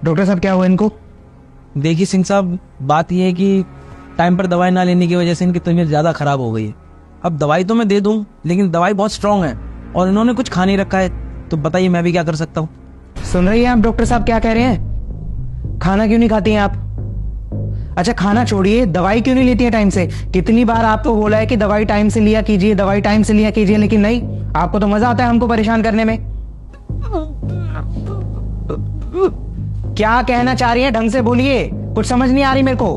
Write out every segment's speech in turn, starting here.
Doctor साहब क्या हुआ इनको? देखिए सिंह साहब, बात यह है कि टाइम पर दवाई ना लेने की वजह से इनकी तबीयत ज़्यादा खराब हो गई है। अब दवाई तो मैं दे दूं, लेकिन दवाई बहुत स्ट्रांग है और इन्होंने कुछ खा नहीं रखा है, तो बताइए मैं भी क्या कर सकता हूँ। सुन रही हैं आप डॉक्टर साहब क्या कह रहे हैं? खाना क्यों नहीं खाती हैं आप? अच्छा खाना छोड़िए, दवाई क्यों नहीं लेती है टाइम से? कितनी बार आपको बोला है कि दवाई टाइम से लिया कीजिए, दवाई टाइम से लिया कीजिए, लेकिन नहीं, आपको तो मजा आता है हमको परेशान करने में। क्या कहना चाह रही है? ढंग से बोलिए, कुछ समझ नहीं आ रही मेरे को।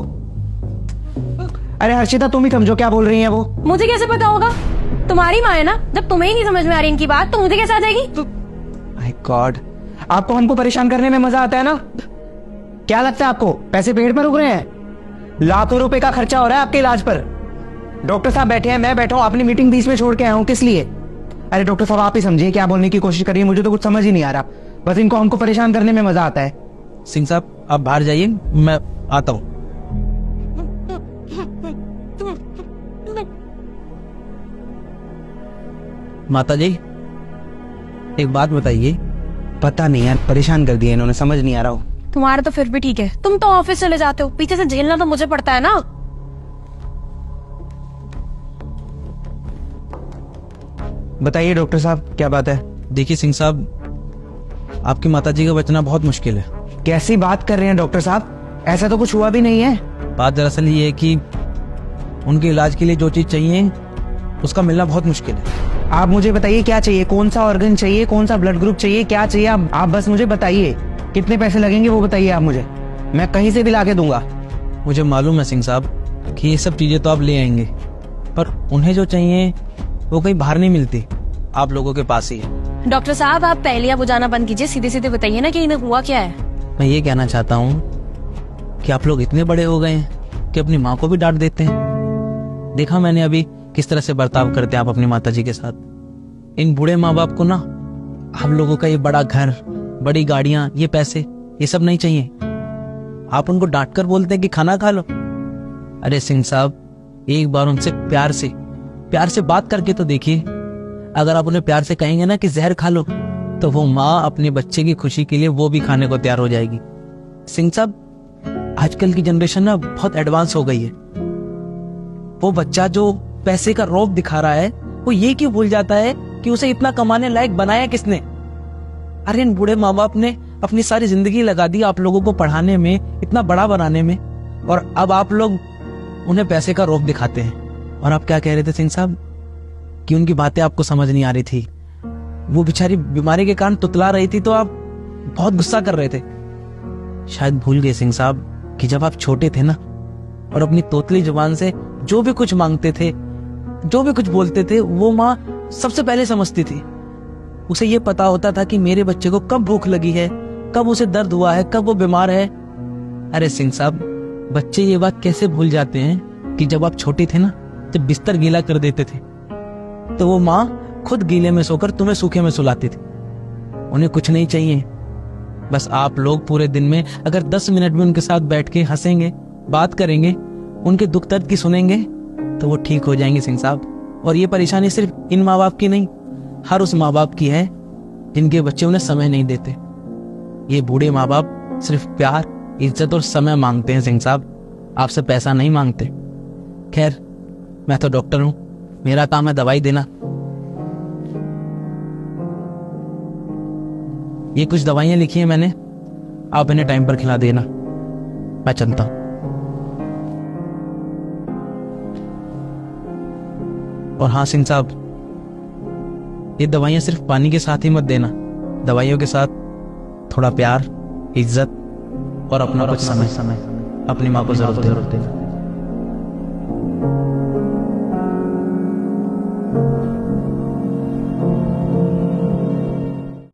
अरे हर्षिता तुम ही समझो क्या बोल रही है वो। मुझे कैसे पता होगा? तुम्हारी माँ है ना, जब तुम्हें ही नहीं समझ में आ रही इनकी बात तो मुझे कैसे आ जाएगी? माय गॉड, आपको हमको परेशान करने में मजा आता है ना? क्या लगता है आपको पैसे पेड़ पर उग रहे हैं? लाखों रुपए का खर्चा हो रहा है आपके इलाज पर। डॉक्टर साहब बैठे हैं, मैं बैठा हूं, अपनी मीटिंग बीच में छोड़ के आया हूं, किस लिए? अरे डॉक्टर साहब आप ही समझिए क्या बोलने की कोशिश करिए, मुझे तो कुछ समझ ही नहीं आ रहा। बस इनको हमको परेशान करने में मजा आता है। सिंह साहब आप बाहर जाइए, मैं आता हूँ। माता जी एक बात बताइए। पता नहीं यार, परेशान कर दिया इन्होंने, समझ नहीं आ रहा हो। तुम्हारा तो फिर भी ठीक है, तुम तो ऑफिस चले जाते हो, पीछे से झेलना तो मुझे पड़ता है ना। बताइए डॉक्टर साहब क्या बात है? देखिए सिंह साहब, आपकी माताजी का बचना बहुत मुश्किल है। कैसी बात कर रहे हैं डॉक्टर साहब? ऐसा तो कुछ हुआ भी नहीं है। बात दरअसल ये है कि उनके इलाज के लिए जो चीज चाहिए उसका मिलना बहुत मुश्किल है। आप मुझे बताइए क्या चाहिए, कौन सा ऑर्गन चाहिए, कौन सा ब्लड ग्रुप चाहिए, क्या चाहिए? आप बस मुझे बताइए, कितने पैसे लगेंगे वो बताइए आप मुझे, मैं कहीं से भी लाके दूंगा। मुझे मालूम है सिंह साहब कि ये सब चीजें तो आप ले आएंगे, पर उन्हें जो चाहिए वो कहीं बाहर नहीं मिलती, आप लोगों के पास ही है। डॉक्टर साहब आप पहलियां बुझाना बंद कीजिए, सीधे सीधे बताइए ना कि इन्हें हुआ क्या है। मैं ये कहना चाहता हूँ कि आप लोग इतने बड़े हो गए हैं कि अपनी माँ को भी डांट देते हैं। देखा मैंने अभी किस तरह से बर्ताव करते हैं आप अपनी माताजी के साथ। इन बूढ़े माँ बाप को ना आप लोगों का ये बड़ा घर, बड़ी गाड़ियां, ये पैसे, ये सब नहीं चाहिए। आप उनको डांट कर बोलते हैं कि खाना खा लो। अरे सिंह साहब एक बार उनसे प्यार से बात करके तो देखिए। अगर आप उन्हें प्यार से कहेंगे ना कि जहर खा लो, तो वो माँ अपने बच्चे की खुशी के लिए वो भी खाने को तैयार हो जाएगी। सिंह साहब आजकल की जनरेशन ना बहुत एडवांस हो गई है। वो बच्चा जो पैसे का रौब दिखा रहा है, वो ये क्यों भूल जाता है कि उसे इतना कमाने लायक बनाया किसने? अरे इन बूढ़े माँ बाप ने अपनी सारी जिंदगी लगा दी आप लोगों को पढ़ाने में, इतना बड़ा बनाने में, और अब आप लोग उन्हें पैसे का रौब दिखाते हैं। और आप क्या कह रहे थे सिंह साहब कि उनकी बातें आपको समझ नहीं आ रही थी, वो बेचारी बीमारी के कारण तुतला रही थी, तो आप बहुत गुस्सा कर रहे थे। शायद भूल गए सिंह साहब कि जब आप छोटे थे ना और अपनी तोतली जुबान से जो भी कुछ मांगते थे, जो भी कुछ बोलते थे, वो माँ सबसे पहले समझती थी। उसे ये पता होता था कि मेरे बच्चे को कब भूख लगी है, कब उसे दर्द हुआ है, कब वो बीमार है। अरे सिंह साहब बच्चे ये बात कैसे भूल जाते हैं कि जब आप छोटे थे ना, जब बिस्तर गीला कर देते थे तो वो माँ खुद गीले में सोकर तुम्हें सूखे में सुलाती थी। उन्हें कुछ नहीं चाहिए, बस आप लोग पूरे दिन में अगर 10 मिनट भी उनके साथ बैठ के हंसेंगे, बात करेंगे, उनके दुख दर्द की सुनेंगे, तो वो ठीक हो जाएंगे सिंह साहब। और ये परेशानी सिर्फ इन माँ बाप की नहीं, हर उस माँ बाप की है जिनके बच्चे उन्हें समय नहीं देते। ये बूढ़े माँ बाप सिर्फ प्यार, इज्जत और समय मांगते हैं सिंह साहब, आपसे पैसा नहीं मांगते। खैर मैं तो डॉक्टर हूं, मेरा काम है दवाई देना। ये कुछ दवाइयां लिखी हैं मैंने, आप इन्हें टाइम पर खिला देना। मैं चलता हूं। और हाँ सिंह साहब, ये दवाइयां सिर्फ पानी के साथ ही मत देना, दवाइयों के साथ थोड़ा प्यार, इज्जत और अपना कुछ समय अपनी माँ को जरूर देना।